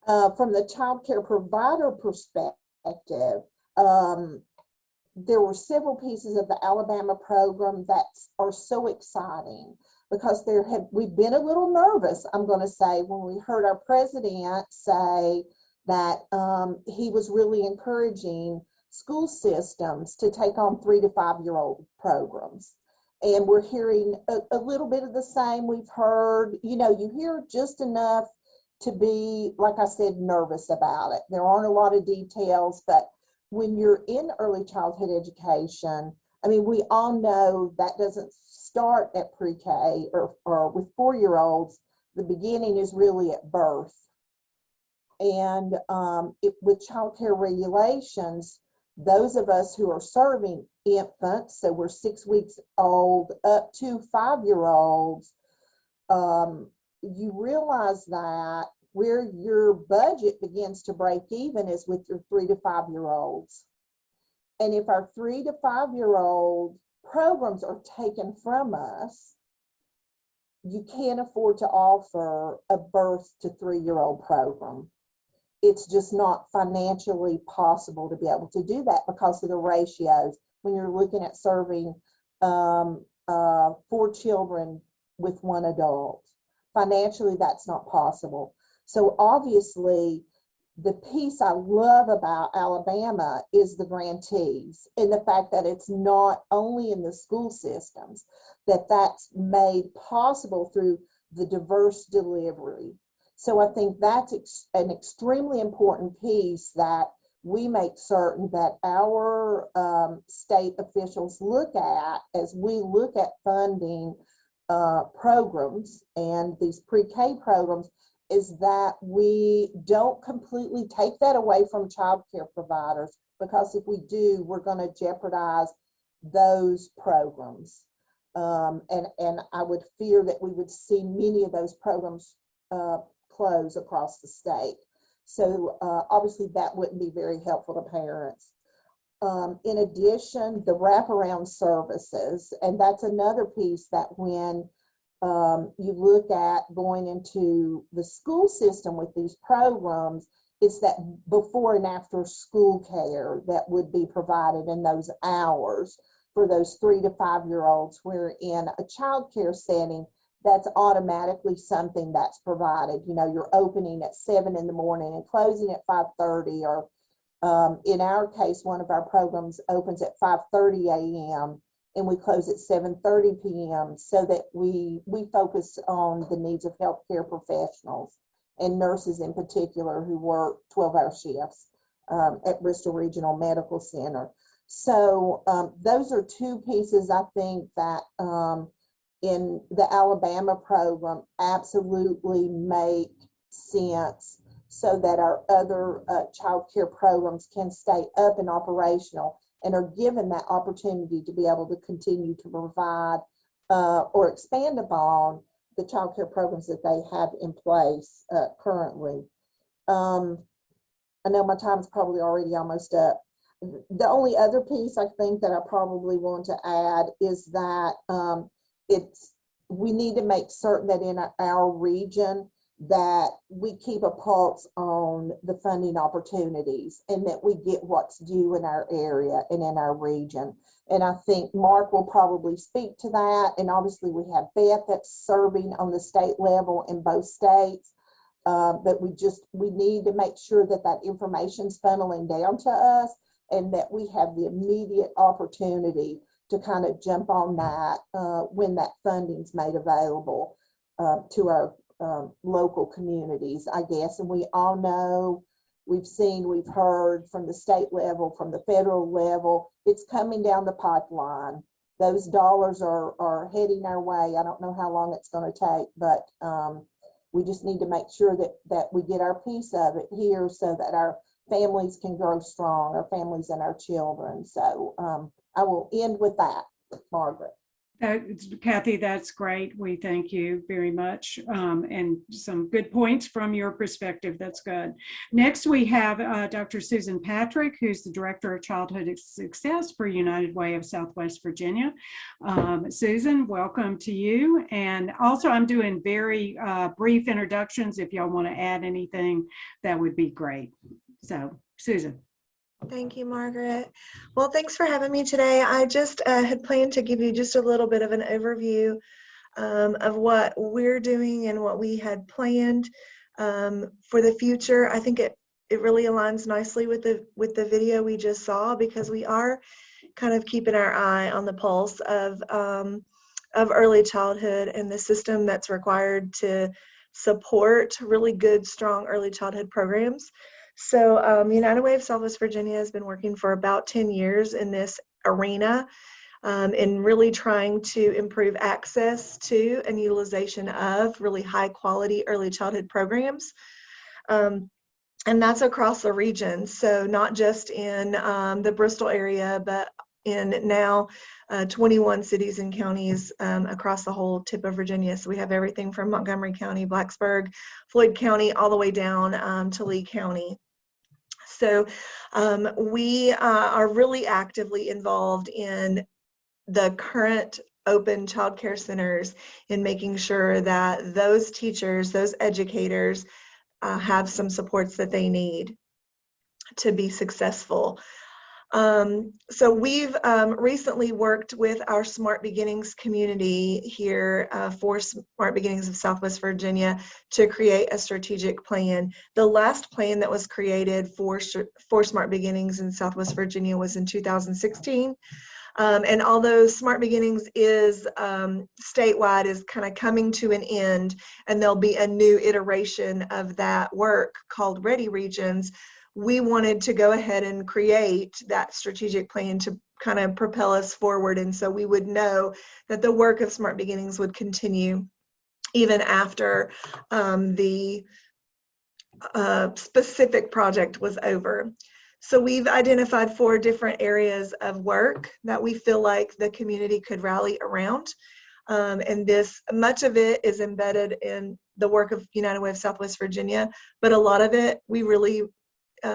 From the child care provider perspective, there were several pieces of the Alabama program that are so exciting because we've been a little nervous, I'm going to say, when we heard our president say that he was really encouraging school systems to take on 3 to 5 year old programs. And we're hearing a little bit of the same. We've heard, you hear just enough to be, like I said, nervous about it. There aren't a lot of details, but when you're in early childhood education, I mean, we all know that doesn't start at pre-K or with 4-year-olds. The beginning is really at birth. And with child care regulations, those of us who are serving infants, so we're 6 weeks old up to 5-year-olds, you realize that where your budget begins to break even is with your 3 to 5 year olds. And if our 3 to 5 year old programs are taken from us, you can't afford to offer a birth to 3-year-old program. It's just not financially possible to be able to do that because of the ratios. When you're looking at serving 4 children with 1 adult, financially that's not possible. So obviously, the piece I love about Alabama is the grantees and the fact that it's not only in the school systems, that's made possible through the diverse delivery. So I think that's an extremely important piece that we make certain that our state officials look at as we look at funding programs and these pre-K programs, is that we don't completely take that away from child care providers, because if we do, we're going to jeopardize those programs. And I would fear that we would see many of those programs close across the state. So obviously that wouldn't be very helpful to parents. In addition, the wraparound services, and that's another piece that when you look at going into the school system with these programs, it's that before and after school care that would be provided in those hours for those 3 to 5 year olds, where in a child care setting, that's automatically something that's provided. You're opening at 7 in the morning and closing at 5:30, or in our case, one of our programs opens at 5:30 a.m. and we close at 7:30 p.m. so that we focus on the needs of healthcare professionals and nurses in particular who work 12-hour shifts at Bristol Regional Medical Center. So those are two pieces I think that in the Alabama program absolutely make sense, so that our other child care programs can stay up and operational and are given that opportunity to be able to continue to provide or expand upon the child care programs that they have in place currently. I know my time's probably already almost up. The only other piece I think that I probably want to add is that we need to make certain that in our region that we keep a pulse on the funding opportunities and that we get what's due in our area and in our region. And I think Mark will probably speak to that. And obviously we have Beth that's serving on the state level in both states. But we need to make sure that that information's funneling down to us and that we have the immediate opportunity to kind of jump on that when that funding's made available to our local communities, I guess. And we all know, we've heard from the state level, from the federal level, it's coming down the pipeline. Those dollars are heading our way. I don't know how long it's going to take, but we just need to make sure that we get our piece of it here so that our families can grow strong, our families and our children. So I will end with that, Margaret. Kathy, that's great. We thank you very much. And some good points from your perspective. That's good. Next, we have Dr. Susan Patrick, who's the Director of Childhood Success for United Way of Southwest Virginia. Susan, welcome to you. And also, I'm doing very brief introductions. If y'all want to add anything, that would be great. So, Susan. Thank you, Margaret. Well, thanks for having me today. I just had planned to give you just a little bit of an overview of what we're doing and what we had planned for the future. I think it really aligns nicely with the video we just saw, because we are kind of keeping our eye on the pulse of early childhood and the system that's required to support really good, strong early childhood programs. So United Way of Southwest Virginia has been working for about 10 years in this arena, and really trying to improve access to and utilization of really high quality early childhood programs. And that's across the region. So not just in the Bristol area, but in now 21 cities and counties across the whole tip of Virginia. So we have everything from Montgomery County, Blacksburg, Floyd County, all the way down to Lee County. So we are really actively involved in the current open child care centers in making sure that those teachers, those educators have some supports that they need to be successful. So we've recently worked with our Smart Beginnings community here for Smart Beginnings of Southwest Virginia to create a strategic plan. The last plan that was created for Smart Beginnings in Southwest Virginia was in 2016. And although Smart Beginnings is statewide, is kind of coming to an end, and there'll be a new iteration of that work called Ready Regions, we wanted to go ahead and create that strategic plan to kind of propel us forward. And so we would know that the work of Smart Beginnings would continue even after the specific project was over. So we've identified 4 different areas of work that we feel like the community could rally around. And much of it is embedded in the work of United Way of Southwest Virginia, but a lot of it we really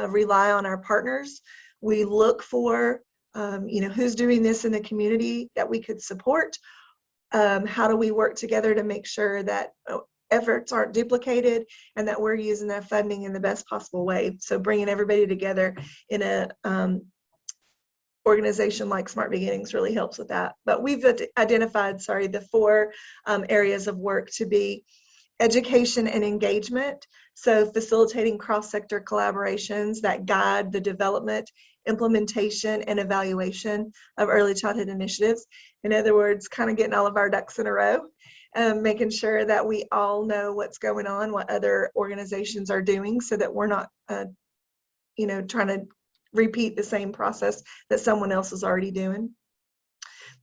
rely on our partners. We look for, who's doing this in the community that we could support. How do we work together to make sure that efforts aren't duplicated and that we're using that funding in the best possible way? So bringing everybody together in a organization like Smart Beginnings really helps with that. But we've identified, the 4 areas of work to be education and engagement. So facilitating cross-sector collaborations that guide the development, implementation, and evaluation of early childhood initiatives. In other words, kind of getting all of our ducks in a row, making sure that we all know what's going on, what other organizations are doing, so that we're not, trying to repeat the same process that someone else is already doing.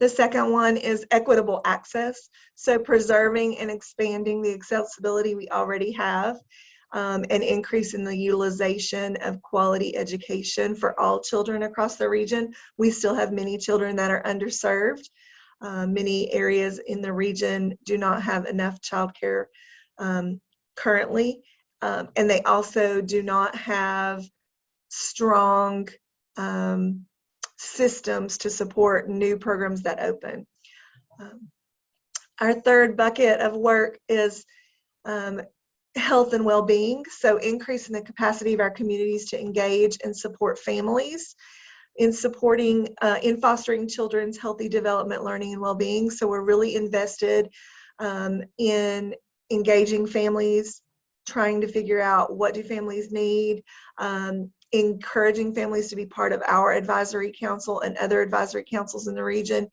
The second one is equitable access. So preserving and expanding the accessibility we already have, and increasing the utilization of quality education for all children across the region. We still have many children that are underserved. Many areas in the region do not have enough childcare currently, and they also do not have strong systems to support new programs that open. Our third bucket of work is health and well-being. So increasing the capacity of our communities to engage and support families in fostering children's healthy development, learning, and well-being. So we're really invested in engaging families, trying to figure out what do families need, encouraging families to be part of our advisory council and other advisory councils in the region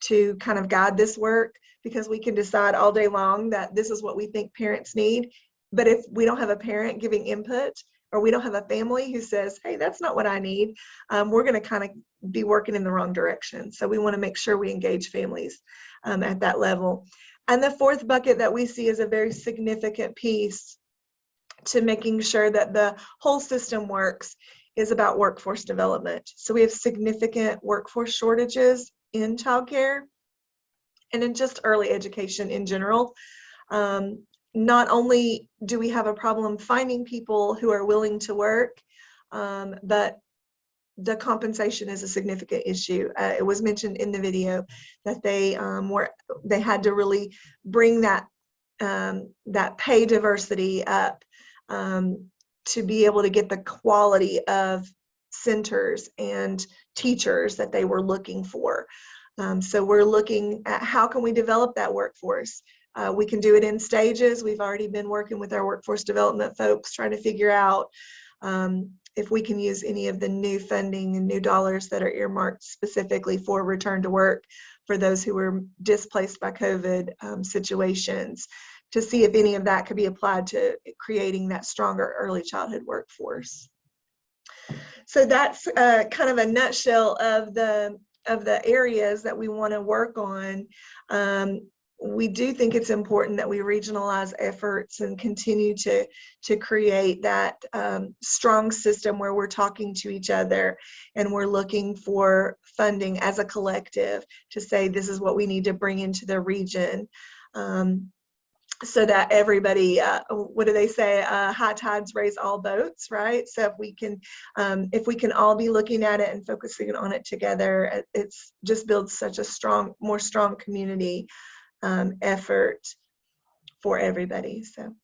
to kind of guide this work, because we can decide all day long that this is what we think parents need. But if we don't have a parent giving input, or we don't have a family who says, hey, that's not what I need, we're going to kind of be working in the wrong direction. So we want to make sure we engage families at that level. And the fourth bucket that we see as a very significant piece to making sure that the whole system works is about workforce development. So we have significant workforce shortages in childcare, and in just early education in general. Not only do we have a problem finding people who are willing to work, but the compensation is a significant issue. It was mentioned in the video that they had to really bring that pay diversity up to be able to get the quality of centers and teachers that they were looking for. So we're looking at how can we develop that workforce. We can do it in stages. We've already been working with our workforce development folks trying to figure out if we can use any of the new funding and new dollars that are earmarked specifically for return to work for those who were displaced by COVID situations, to see if any of that could be applied to creating that stronger early childhood workforce. So that's kind of a nutshell of the areas that we want to work on. We do think it's important that we regionalize efforts and continue to create that strong system where we're talking to each other and we're looking for funding as a collective to say this is what we need to bring into the region, so that everybody, what do they say, high tides raise all boats, right? So if we can all be looking at it and focusing on it together, it's just builds such a more strong community effort for everybody. So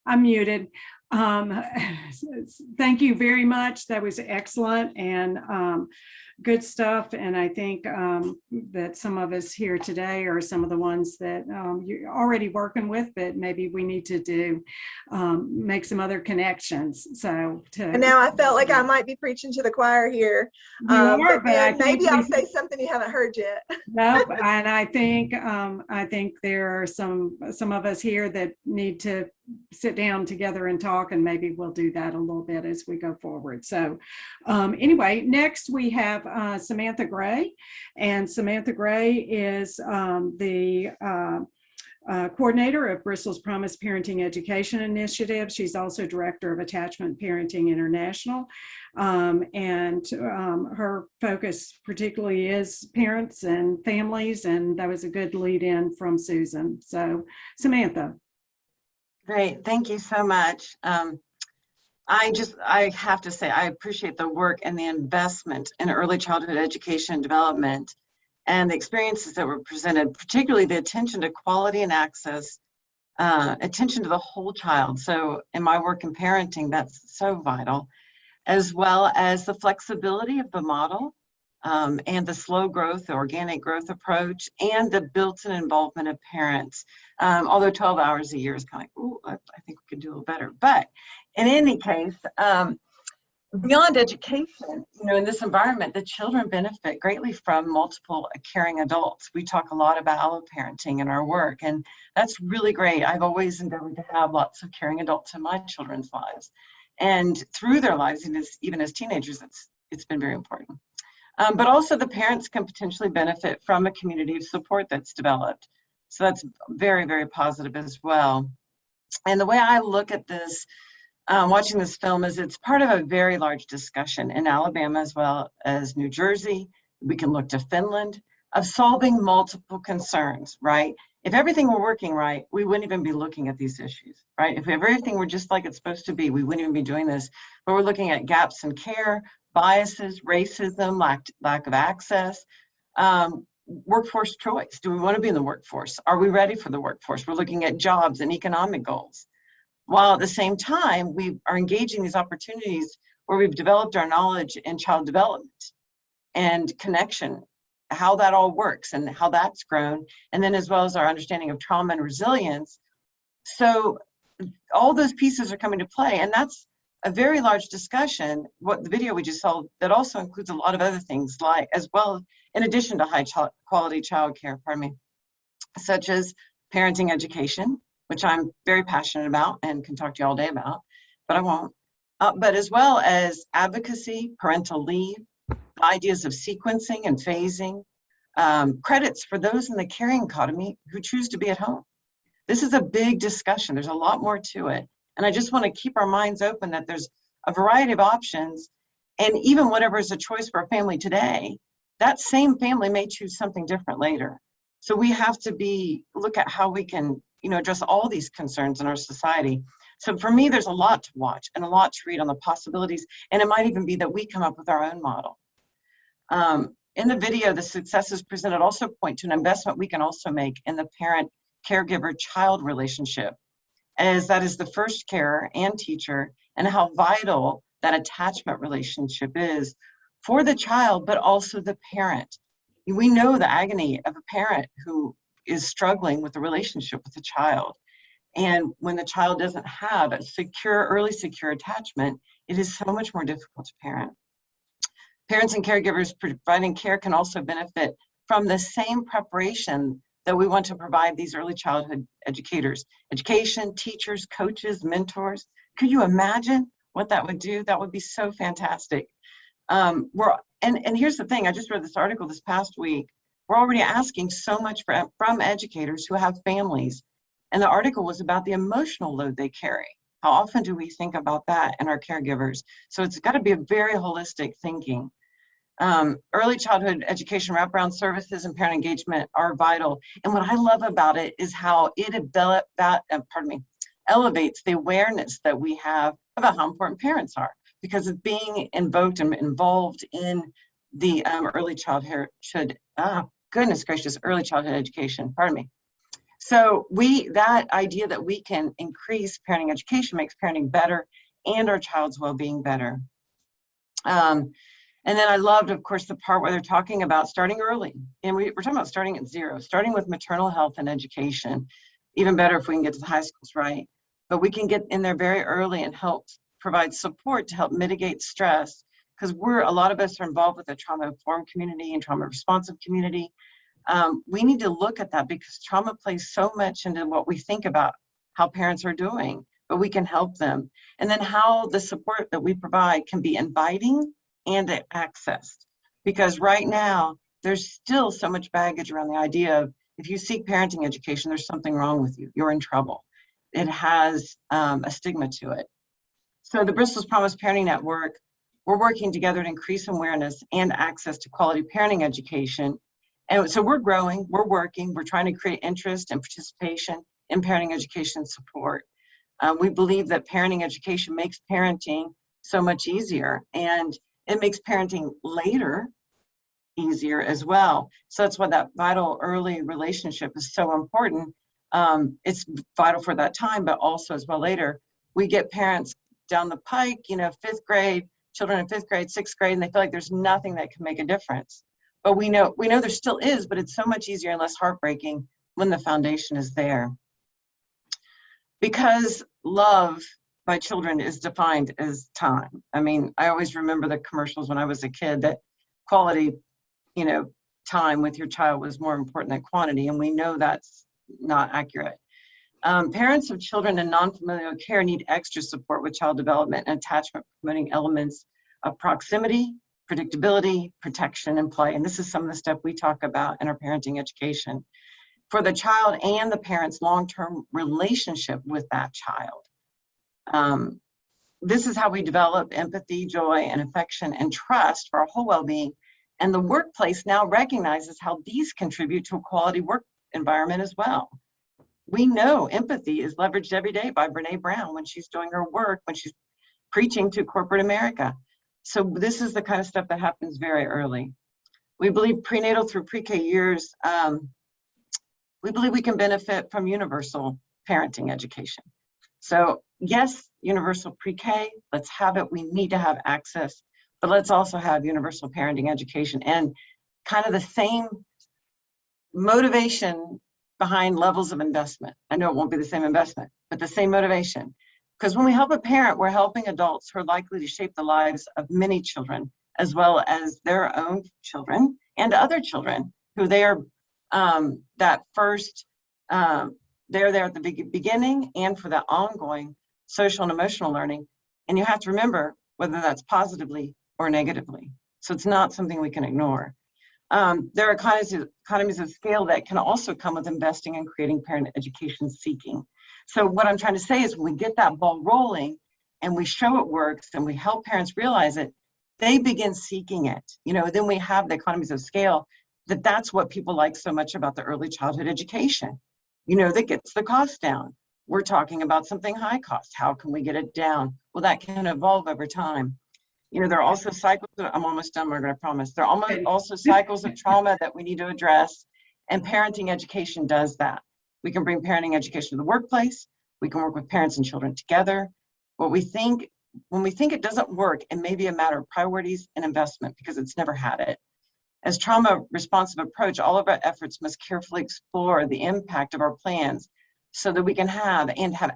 I'm muted. Thank you very much. That was excellent and good stuff. And I think that some of us here today are some of the ones that you're already working with, but maybe we need to make some other connections. So and now I felt like I might be preaching to the choir here. But maybe I'll say something you haven't heard yet. Nope. And I think there are some of us here that need to sit down together and talk, and maybe we'll do that a little bit as we go forward. So anyway, next we have Samantha Gray, and Samantha Gray is the coordinator of Bristol's Promise Parenting Education Initiative. She's also director of Attachment Parenting International, and her focus particularly is parents and families, and that was a good lead in from Susan. So Samantha. Great, thank you so much. I have to say, I appreciate the work and the investment in early childhood education and development and the experiences that were presented, particularly the attention to quality and access, attention to the whole child. So in my work in parenting, that's so vital, as well as the flexibility of the model and the slow growth, the organic growth approach, and the built-in involvement of parents. Although 12 hours a year is kind of like, ooh, I think we could do a little better. But in any case, beyond education, in this environment, the children benefit greatly from multiple caring adults. We talk a lot about parenting in our work, and that's really great. I've always endeavored to have lots of caring adults in my children's lives. And through their lives, and even as teenagers, it's been very important. But also the parents can potentially benefit from a community of support that's developed. So that's very, very positive as well. And the way I look at this, watching this film, is it's part of a very large discussion in Alabama as well as New Jersey. We can look to Finland, of solving multiple concerns, right? If everything were working right, we wouldn't even be looking at these issues, right? If everything were just like it's supposed to be, we wouldn't even be doing this. But we're looking at gaps in care, biases, racism, lack of access, workforce choice. Do we want to be in the workforce? Are we ready for the workforce? We're looking at jobs and economic goals. While at the same time, we are engaging these opportunities where we've developed our knowledge in child development and connection, how that all works and how that's grown, and then as well as our understanding of trauma and resilience. So all those pieces are coming to play, and that's a very large discussion, what the video we just saw, that also includes a lot of other things, like, as well, in addition to high quality childcare, such as parenting education, which I'm very passionate about and can talk to you all day about, but I won't. But as well as advocacy, parental leave, ideas of sequencing and phasing, credits for those in the caring economy who choose to be at home. This is a big discussion. There's a lot more to it. And I just want to keep our minds open that there's a variety of options. And even whatever is a choice for a family today, that same family may choose something different later. So we have to look at how we can, address all these concerns in our society. So for me, there's a lot to watch and a lot to read on the possibilities. And it might even be that we come up with our own model. In the video, the successes presented also point to an investment we can also make in the parent-caregiver-child relationship, as that is the first carer and teacher, and how vital that attachment relationship is for the child, but also the parent. We know the agony of a parent who is struggling with the relationship with the child. And when the child doesn't have a early secure attachment, it is so much more difficult to parent. Parents and caregivers providing care can also benefit from the same preparation that we want to provide these early childhood educators. Education, teachers, coaches, mentors. Could you imagine what that would do? That would be so fantastic. And here's the thing, I just read this article this past week. We're already asking so much from educators who have families. And the article was about the emotional load they carry. How often do we think about that in our caregivers? So it's got to be a very holistic thinking. Early childhood education wraparound services and parent engagement are vital. And what I love about it is how it elevates the awareness that we have about how important parents are, because of being invoked and involved in the early childhood education, So that idea that we can increase parenting education makes parenting better and our child's well-being better. And then I loved, of course, the part where they're talking about starting early. And we're talking about starting at 0, starting with maternal health and education. Even better if we can get to the high schools, right? But we can get in there very early and help provide support to help mitigate stress, because a lot of us are involved with the trauma-informed community and trauma-responsive community. We need to look at that because trauma plays so much into what we think about how parents are doing, but we can help them. And then how the support that we provide can be inviting and accessed. Because right now, there's still so much baggage around the idea of if you seek parenting education, there's something wrong with you, you're in trouble. It has a stigma to it. So the Bristol's Promise Parenting Network, we're working together to increase awareness and access to quality parenting education. And so we're growing, we're working, we're trying to create interest and participation in parenting education support. We believe that parenting education makes parenting so much easier, and it makes parenting later easier as well. So that's why that vital early relationship is so important. It's vital for that time, but also as well later. We get parents down the pike, 5th grade, children in 5th grade, 6th grade, and they feel like there's nothing that can make a difference. But we know there still is, but it's so much easier and less heartbreaking when the foundation is there. Because love by children is defined as time. I mean, I always remember the commercials when I was a kid that quality, time with your child was more important than quantity, and we know that's not accurate. Parents of children in non-familial care need extra support with child development and attachment, promoting elements of proximity, predictability, protection, and play. And this is some of the stuff we talk about in our parenting education for the child and the parent's long-term relationship with that child. This is how we develop empathy, joy, and affection and trust for our whole well-being. And the workplace now recognizes how these contribute to a quality work environment as well. We know empathy is leveraged every day by Brene Brown when she's doing her work, when she's preaching to corporate America. So this is the kind of stuff that happens very early. We believe prenatal through pre-K years, we believe we can benefit from universal parenting education. So yes, universal pre-K, let's have it. We need to have access, but let's also have universal parenting education and kind of the same motivation behind levels of investment. I know it won't be the same investment, but the same motivation. Because when we help a parent, we're helping adults who are likely to shape the lives of many children, as well as their own children and other children who they are that first, they're there at the beginning and for the ongoing social and emotional learning. And you have to remember whether that's positively or negatively. So it's not something we can ignore. There are economies of scale that can also come with investing in creating parent education seeking. So what I'm trying to say is when we get that ball rolling, and we show it works and we help parents realize it, they begin seeking it. Then we have the economies of scale that's what people like so much about the early childhood education, that gets the cost down. We're talking about something high cost. How can we get it down? Well, that can evolve over time. There are also cycles, I'm almost done, Margaret, I promise. There are also cycles of trauma that we need to address, and parenting education does that. We can bring parenting education to the workplace. We can work with parents and children together. When we think it doesn't work, it may be a matter of priorities and investment because it's never had it. As trauma responsive approach, all of our efforts must carefully explore the impact of our plans so that we can have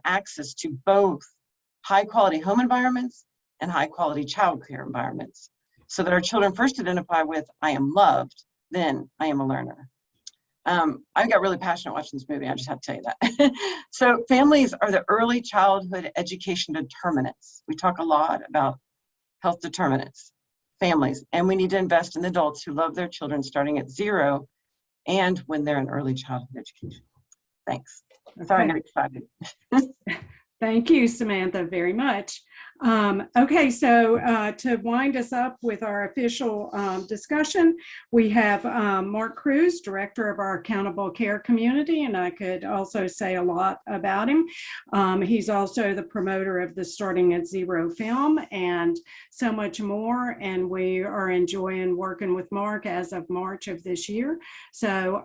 access to both high quality home environments and high quality child care environments, so that our children first identify with, I am loved, then I am a learner. I got really passionate watching this movie, I just have to tell you that. So families are the early childhood education determinants. We talk a lot about health determinants, families, and we need to invest in adults who love their children starting at 0 and when they're in early childhood education. Thanks. Sorry, I got excited. Thank you, Samantha, very much. Okay, so to wind us up with our official discussion, we have Mark Cruz, Director of our Accountable Care Community, and I could also say a lot about him. He's also the promoter of the Starting at 0 film and so much more, and we are enjoying working with Mark as of March of this year. So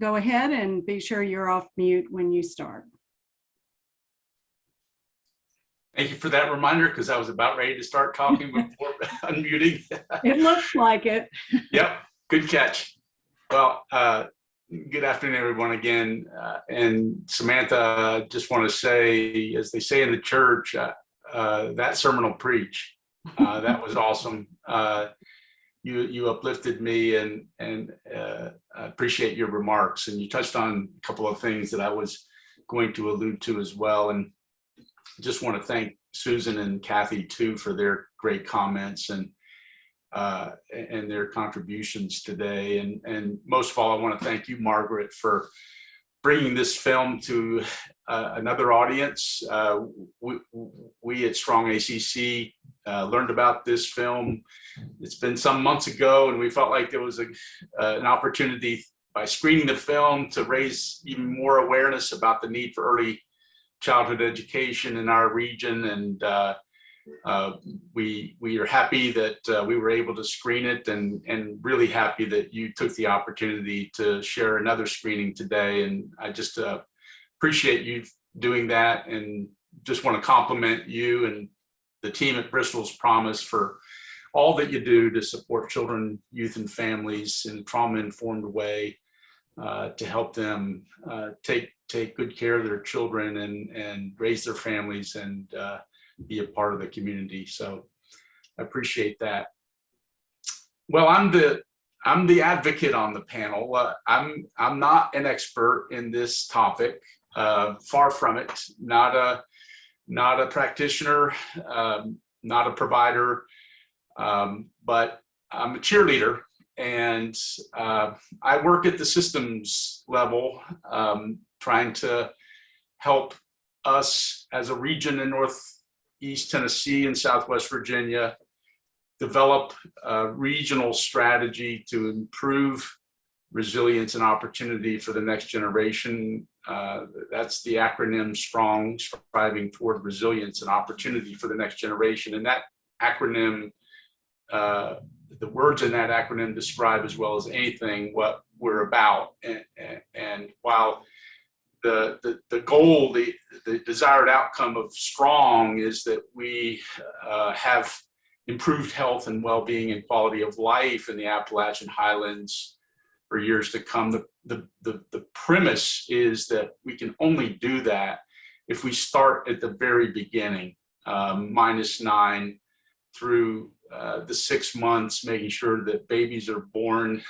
go ahead and be sure you're off mute when you start. Thank you for that reminder, because I was about ready to start talking before unmuting. It looks like it. Yep, good catch. Well, good afternoon, everyone, again. And Samantha, just want to say, as they say in the church, that sermon will preach. That was awesome. You uplifted me, and I appreciate your remarks. And you touched on a couple of things that I was going to allude to as well. And just want to thank Susan and Kathy too for their great comments and their contributions today. And most of all, I want to thank you, Margaret, for bringing this film to another audience. We at Strong ACC learned about this film. It's been some months ago, and we felt like there was an opportunity by screening the film to raise even more awareness about the need for early childhood education in our region, and we are happy that we were able to screen it, and really happy that you took the opportunity to share another screening today. And I just appreciate you doing that, and just want to compliment you and the team at Bristol's Promise for all that you do to support children, youth, and families in a trauma-informed way, to help them take good care of their children and raise their families and be a part of the community. So I appreciate that. Well, I'm the advocate on the panel. I'm not an expert in this topic. Far from it. Not a practitioner. Not a provider. But I'm a cheerleader. And I work at the systems level, trying to help us as a region in Northeast Tennessee and Southwest Virginia develop a regional strategy to improve resilience and opportunity for the next generation. That's the acronym STRONG, striving toward resilience and opportunity for the next generation. And that acronym, the words in that acronym describe as well as anything what we're about. And while the goal, the desired outcome of STRONG is that we have improved health and well-being and quality of life in the Appalachian Highlands for years to come, the premise is that we can only do that if we start at the very beginning, -9 through the 6 months, making sure that babies are born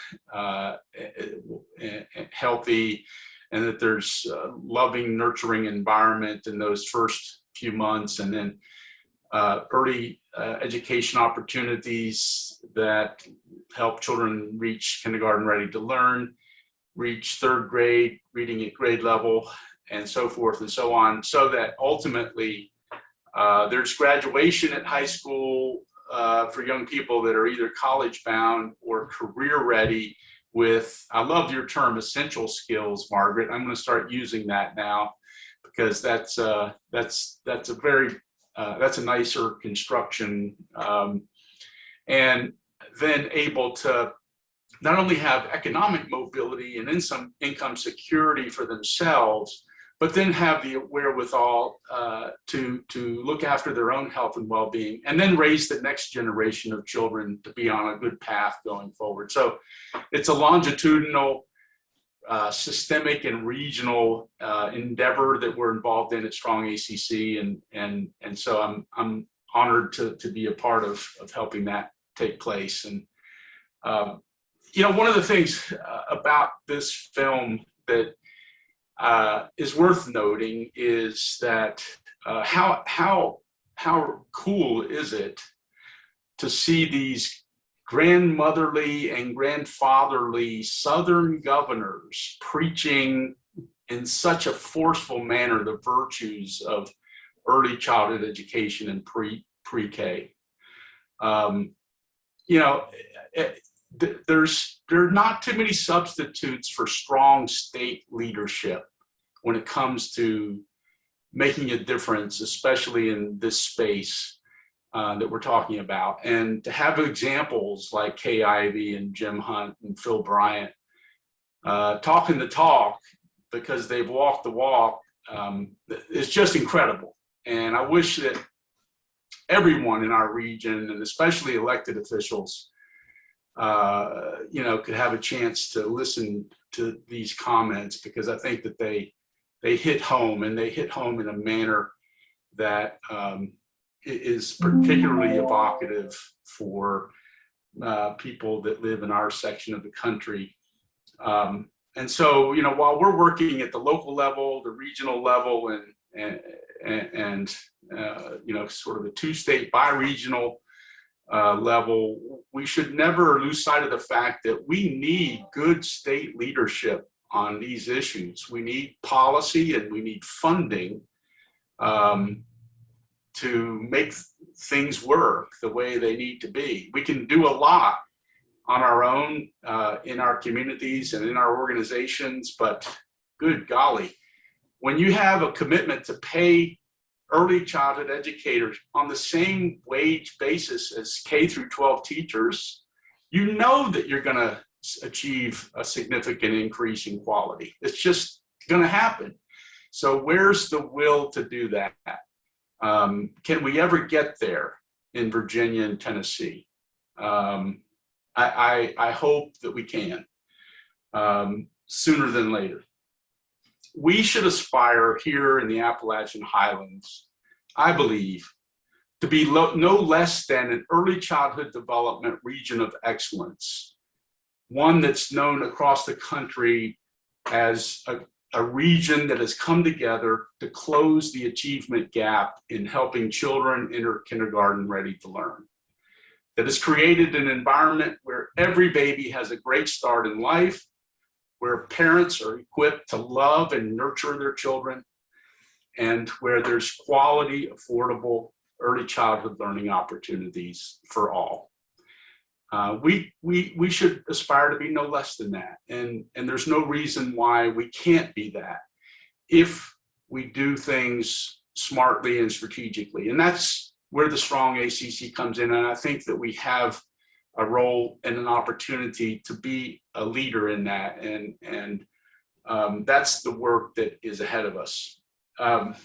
healthy, and that there's a loving, nurturing environment in those first few months, and then early education opportunities that help children reach kindergarten ready to learn, reach 3rd grade, reading at grade level, and so forth and so on, so that ultimately There's graduation at high school for young people that are either college bound or career ready with, I love your term, essential skills, Margaret. I'm going to start using that now because that's a nicer construction, and then able to not only have economic mobility and income security for themselves, but then have the wherewithal to look after their own health and well-being, and then raise the next generation of children to be on a good path going forward. So it's a longitudinal, systemic and regional endeavor that we're involved in at Strong ACC, and so I'm honored to be a part of helping that take place. And one of the things about this film that is worth noting is that how cool is it to see these grandmotherly and grandfatherly Southern governors preaching in such a forceful manner the virtues of early childhood education and pre-K. There are not too many substitutes for strong state leadership when it comes to making a difference, especially in this space that we're talking about. And to have examples like Kay Ivey and Jim Hunt and Phil Bryant talking the talk because they've walked the walk is just incredible. And I wish that everyone in our region, and especially elected officials, could have a chance to listen to these comments, because I think that they hit home, and they hit home in a manner that is particularly evocative for people that live in our section of the country. And so, while we're working at the local level, the regional level, and sort of a two-state bi-regional level, we should never lose sight of the fact that we need good state leadership on these issues. We need policy and we need funding to make things work the way they need to be. We can do a lot on our own in our communities and in our organizations, but good golly, when you have a commitment to pay early childhood educators on the same wage basis as K through 12 teachers, you know that you're going to achieve a significant increase in quality. It's just going to happen. So where's the will to do that? Can we ever get there in Virginia and Tennessee? I hope that we can sooner than later. We should aspire here in the Appalachian Highlands, I believe, to be no less than an early childhood development region of excellence, one that's known across the country as a region that has come together to close the achievement gap in helping children enter kindergarten ready to learn, that has created an environment where every baby has a great start in life, where parents are equipped to love and nurture their children, and where there's quality, affordable early childhood learning opportunities for all. We should aspire to be no less than that. And there's no reason why we can't be that if we do things smartly and strategically. And that's where the Strong ACC comes in. And I think that we have a role and an opportunity to be a leader in that. And that's the work that is ahead of us. On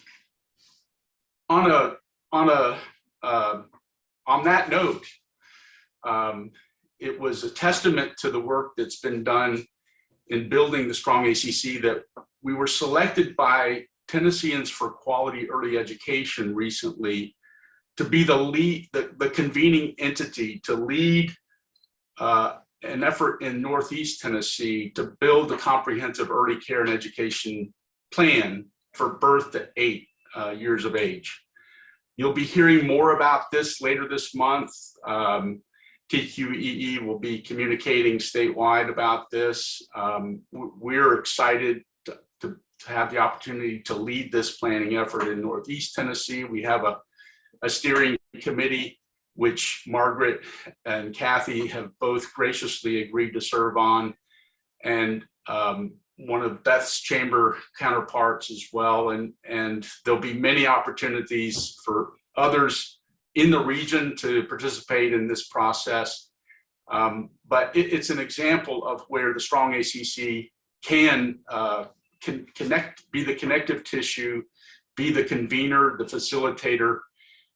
that note, it was a testament to the work that's been done in building the Strong ACC that we were selected by Tennesseans for Quality Early Education recently to be the convening entity to lead an effort in Northeast Tennessee to build a comprehensive early care and education plan for birth to 8 years of age. You'll be hearing more about this later this month. TQEE will be communicating statewide about this. We're excited to have the opportunity to lead this planning effort in Northeast Tennessee. We have a steering committee, which Margaret and Kathy have both graciously agreed to serve on, and one of Beth's chamber counterparts as well. And there'll be many opportunities for others in the region to participate in this process. But it's an example of where the Strong ACC can connect, be the connective tissue, be the convener, the facilitator,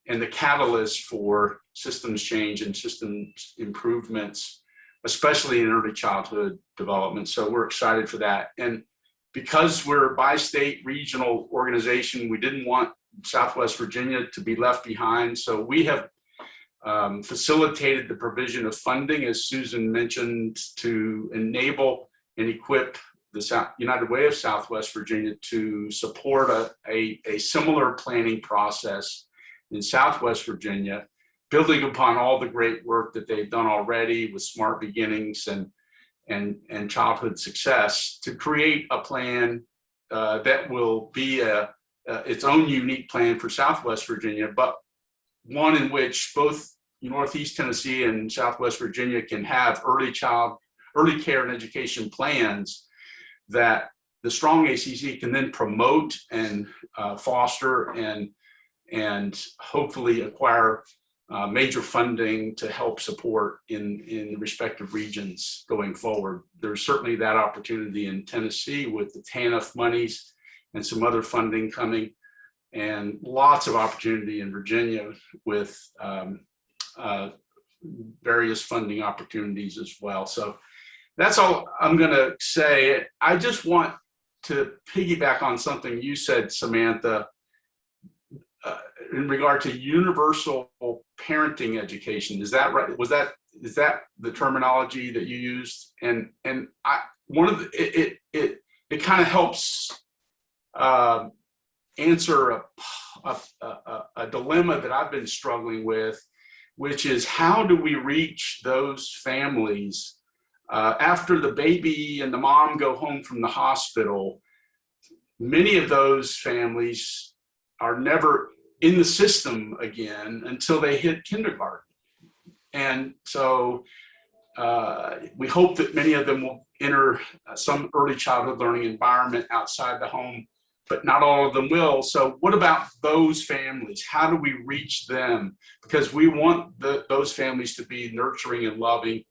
and the catalyst for systems change and systems improvements, especially in early childhood development. So we're excited for that. And because we're a bi-state regional organization, we didn't want Southwest Virginia to be left behind. So we have facilitated the provision of funding, as Susan mentioned, to enable and equip the United Way of Southwest Virginia to support a similar planning process in Southwest Virginia, building upon all the great work that they've done already with Smart Beginnings and childhood success, to create a plan that will be its own unique plan for Southwest Virginia, but one in which both Northeast Tennessee and Southwest Virginia can have early care and education plans that the Strong ACC can then promote and foster and hopefully acquire major funding to help support in the respective regions going forward. There's certainly that opportunity in Tennessee with the TANF monies and some other funding coming, and lots of opportunity in Virginia with various funding opportunities as well. So that's all I'm going to say. I just want to piggyback on something you said, Samantha, in regard to universal parenting education. Is that right? Is that the terminology that you used? And it kind of helps answer a dilemma that I've been struggling with, which is how do we reach those families after the baby and the mom go home from the hospital? Many of those families are never in the system again until they hit kindergarten. And so we hope that many of them will enter some early childhood learning environment outside the home, but not all of them will. So what about those families? How do we reach them? Because we want those families to be nurturing and loving,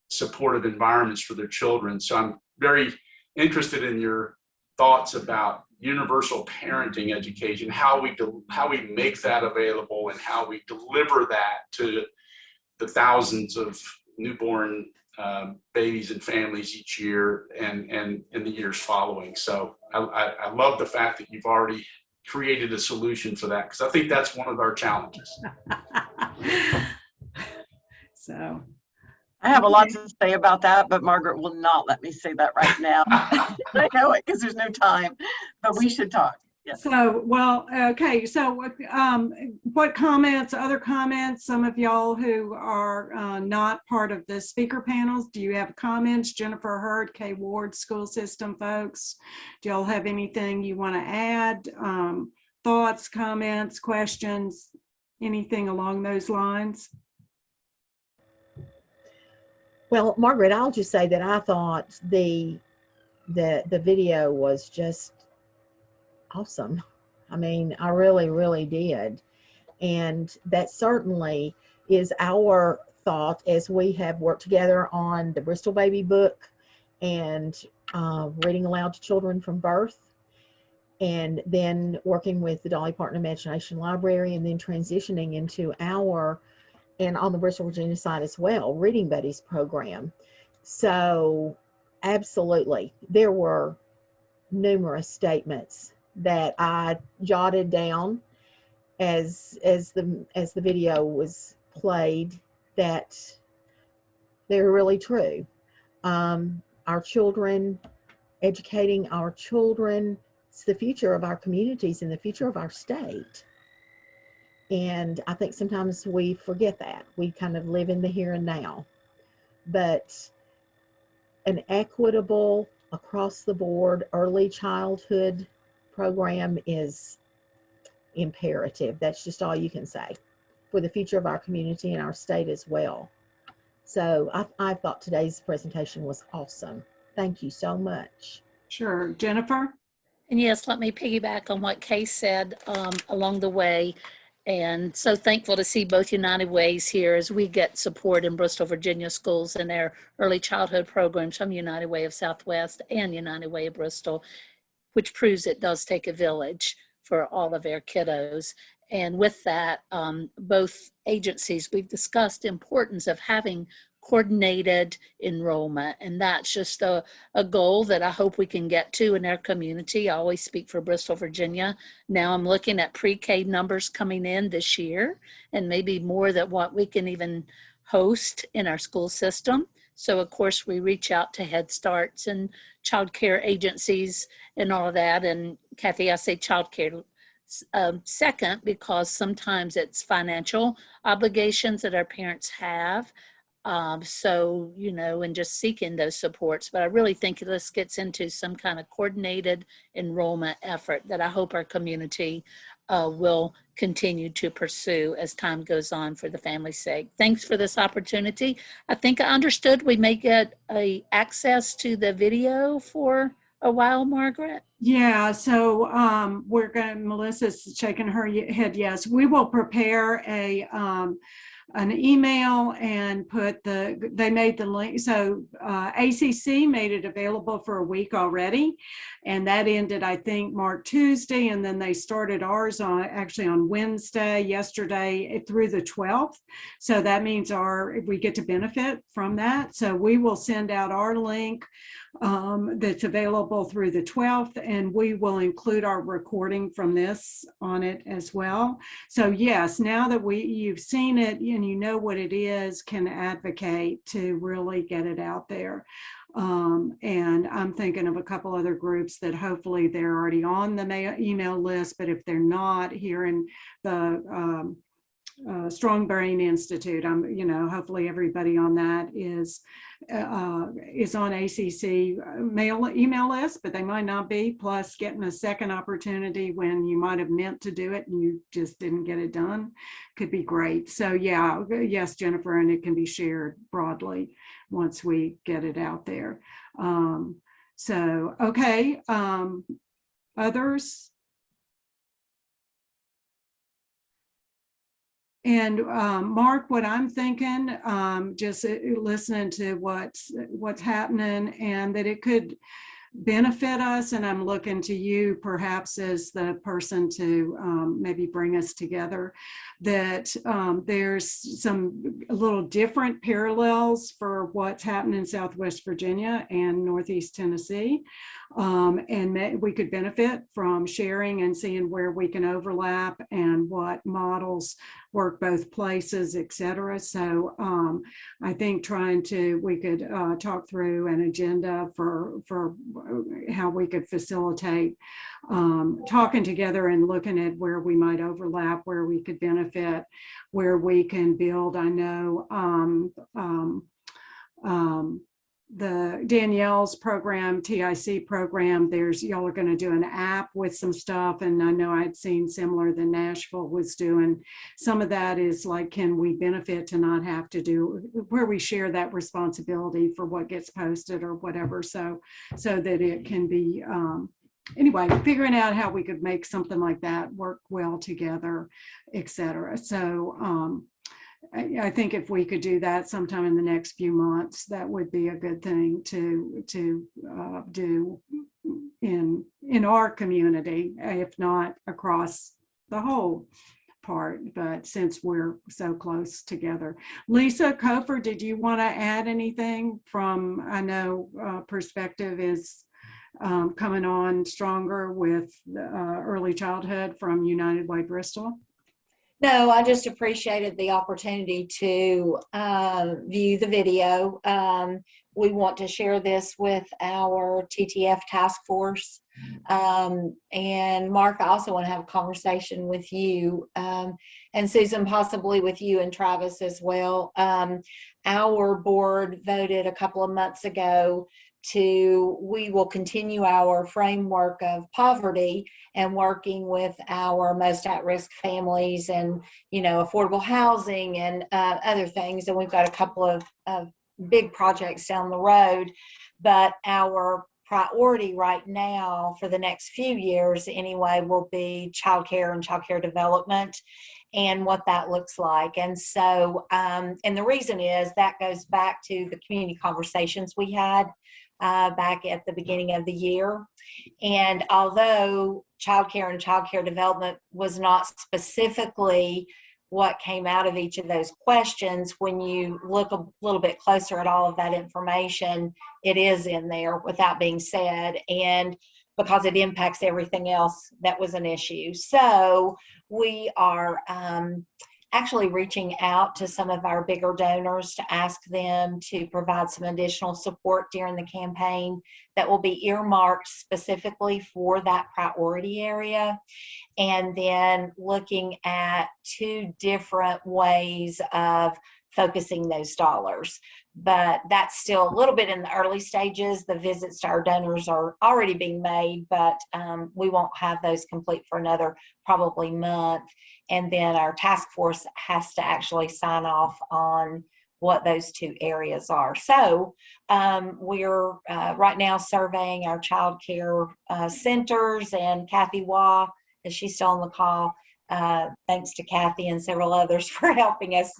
supportive environments for their children. So I'm very interested in your thoughts about universal parenting education, how we make that available and how we deliver that to the thousands of newborn babies and families each year and in the years following. So I love the fact that you've already created a solution for that, because I think that's one of our challenges. So I have a lot to say about that, but Margaret will not let me say that right now. I know it because there's no time, but we should talk. Yes. So, well, okay. So what comments, other comments, some of y'all who are not part of the speaker panels, do you have comments? Jennifer Hurd, K Ward school system folks, do y'all have anything you want to add? Thoughts, comments, questions, anything along those lines? Well, Margaret, I'll just say that I thought the video was just awesome. I mean, I really, really did. And that certainly is our thought as we have worked together on the Bristol baby book and reading aloud to children from birth, and then working with the Dolly Parton Imagination Library, and then transitioning into our, and on the Bristol, Virginia side as well, Reading Buddies program. So absolutely, there were numerous statements that I jotted down as the video was played that they're really true. Our children, educating our children, it's the future of our communities and the future of our state. And I think sometimes we forget that. We kind of live in the here and now. But an equitable, across the board, early childhood program is imperative. That's just all you can say for the future of our community and our state as well. So I thought today's presentation was awesome. Thank you so much. Sure. Jennifer? And yes, let me piggyback on what Kay said along the way. And so thankful to see both United Ways here as we get support in Bristol, Virginia schools in their early childhood programs from United Way of Southwest and United Way of Bristol, which proves it does take a village for all of our kiddos. And with that, both agencies, we've discussed the importance of having coordinated enrollment. And that's just a goal that I hope we can get to in our community. I always speak for Bristol, Virginia. Now I'm looking at pre-K numbers coming in this year, and maybe more than what we can even host in our school system. So of course we reach out to Head Starts and child care agencies and all of that. And Kathy, I say child care second, because sometimes it's financial obligations that our parents have. So, you know, and just seeking those supports. But I really think this gets into some kind of coordinated enrollment effort that I hope our community will continue to pursue as time goes on for the family's sake. Thanks for this opportunity. I think I understood we may get access to the video for a while, Margaret. Yeah, so Melissa's shaking her head yes. We will prepare an email and they made the link. So ACC made it available for a week already. And that ended, I think, Tuesday. And then they started ours on Wednesday, yesterday through the 12th. So that means we get to benefit from that. So we will send out our link that's available through the 12th, and we will include our recording from this on it as well. So yes, now that you've seen it and you know what it is, can advocate to really get it out there. And I'm thinking of a couple other groups that hopefully they're already on the email list, but if they're not, here in the Strong Brain Institute, hopefully everybody on that is on ACC email list, but they might not be. Plus, getting a second opportunity when you might have meant to do it and you just didn't get it done could be great. So yeah, yes, Jennifer, and it can be shared broadly once we get it out there. So okay, others. And Mark, what I'm thinking, just listening to what's happening, and that it could benefit us, and I'm looking to you perhaps as the person to maybe bring us together, that there's some little different parallels for what's happening in Southwest Virginia and Northeast Tennessee. And we could benefit from sharing and seeing where we can overlap and what models work both places, et cetera. So I think we could talk through an agenda for how we could facilitate talking together and looking at where we might overlap, where we could benefit, where we can build. I know the Danielle's program, TIC program, y'all are going to do an app with some stuff. And I know I'd seen similar than Nashville was doing. Some of that is like, can we benefit to not have to do, where we share that responsibility for what gets posted or whatever. So that it can be, anyway, figuring out how we could make something like that work well together, et cetera. So, I think if we could do that sometime in the next few months, that would be a good thing to do in our community, if not across the whole part. But since we're so close together, Lisa Kofer, did you want to add anything from? I know perspective is coming on stronger with early childhood from United Way Bristol. No, I just appreciated the opportunity to view the video. We want to share this with our TTF task force. And Mark, I also want to have a conversation with you and Susan, possibly with you and Travis as well. Our board voted a couple of months ago we will continue our framework of poverty and working with our most at-risk families and, affordable housing and other things. And we've got a couple of big projects down the road, but our priority right now for the next few years anyway will be childcare and childcare development and what that looks like. And so, and the reason is that goes back to the community conversations we had back at the beginning of the year. And although childcare and childcare development was not specifically what came out of each of those questions, when you look a little bit closer at all of that information, it is in there without being said, and because it impacts everything else that was an issue. So we are actually reaching out to some of our bigger donors to ask them to provide some additional support during the campaign that will be earmarked specifically for that priority area. And then looking at 2 different ways of focusing those dollars. But that's still a little bit in the early stages. The visits to our donors are already being made, but we won't have those complete for another probably month. And then our task force has to actually sign off on what those 2 areas are. So we're right now surveying our child care centers, and Kathy Waugh, is she still on the call? Thanks to Kathy and several others for helping us,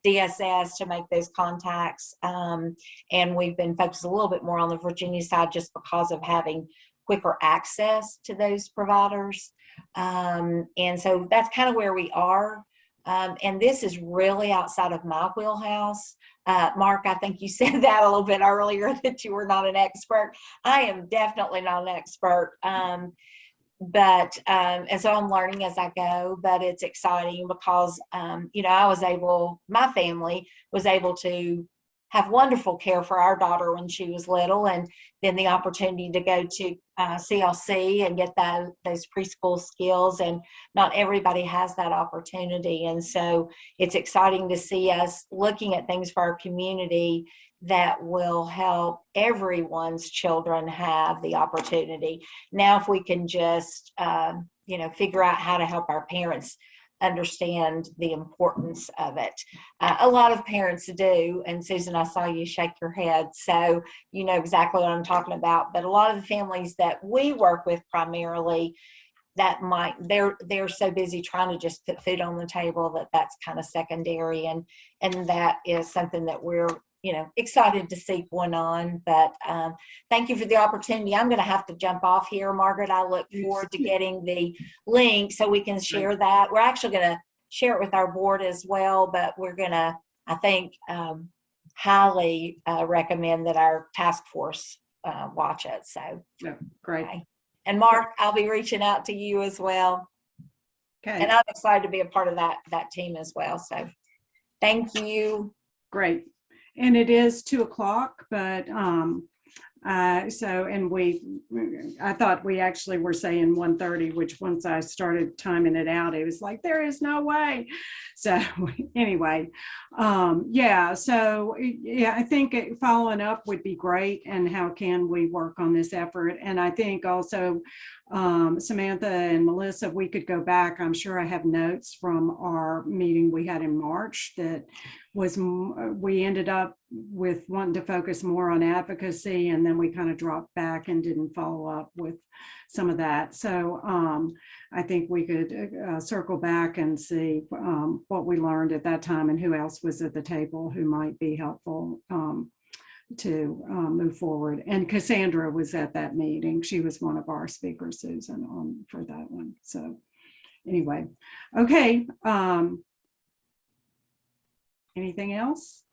DSS, to make those contacts. And we've been focused a little bit more on the Virginia side just because of having quicker access to those providers. And so that's kind of where we are. And this is really outside of my wheelhouse. Mark, I think you said that a little bit earlier, that you were not an expert. I am definitely not an expert. And so I'm learning as I go, but it's exciting because, my family was able to have wonderful care for our daughter when she was little, and then the opportunity to go to CLC and get those preschool skills, and not everybody has that opportunity. And so it's exciting to see us looking at things for our community that will help everyone's children have the opportunity. Now, if we can just, figure out how to help our parents understand the importance of it. A lot of parents do, and Susan, I saw you shake your head, so you know exactly what I'm talking about. But a lot of the families that we work with primarily, they're so busy trying to just put food on the table that's kind of secondary, and that is something that we're excited to see going on. But thank you for the opportunity. I'm going to have to jump off here, Margaret. I look forward to getting the link so we can share that. We're actually going to share it with our board as well, but we're going to, I think, highly recommend that our task force watch it. So great. Okay. And Mark, I'll be reaching out to you as well. Okay. And I'm excited to be a part of that team as well. So thank you. Great. And it is 2:00, but I thought we actually were saying 1:30, which once I started timing it out, it was like, there is no way. So anyway, I think following up would be great, and how can we work on this effort? And I think also, Samantha and Melissa, we could go back. I'm sure I have notes from our meeting we had in March that we ended up with wanting to focus more on advocacy, and then we kind of dropped back and didn't follow up with some of that. So I think we could circle back and see what we learned at that time and who else was at the table who might be helpful to move forward. And Cassandra was at that meeting. She was one of our speakers, Susan, for that one. So anyway, okay. Anything else?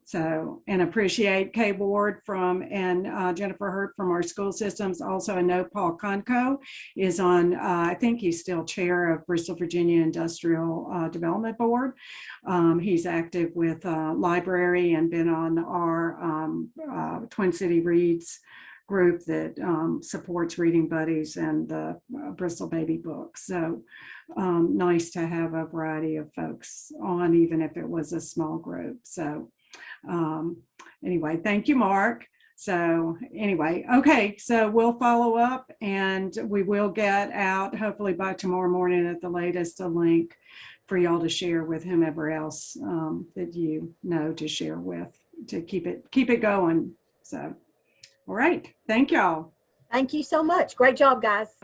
So, and appreciate Kay Ward and Jennifer Hurt from our school systems. Also, I know Paul Conco is on, I think he's still chair of Bristol, Virginia Industrial Development Board. He's active with library and been on our Twin City Reads group that supports Reading Buddies and the Bristol Baby Books. So nice to have a variety of folks on, even if it was a small group. So anyway, thank you, Mark. So anyway, okay, so we'll follow up and we will get out, hopefully by tomorrow morning at the latest, a link for y'all to share with whomever else that you know to share with, to keep it going. So, all right, thank y'all. Thank you so much. Great job, guys.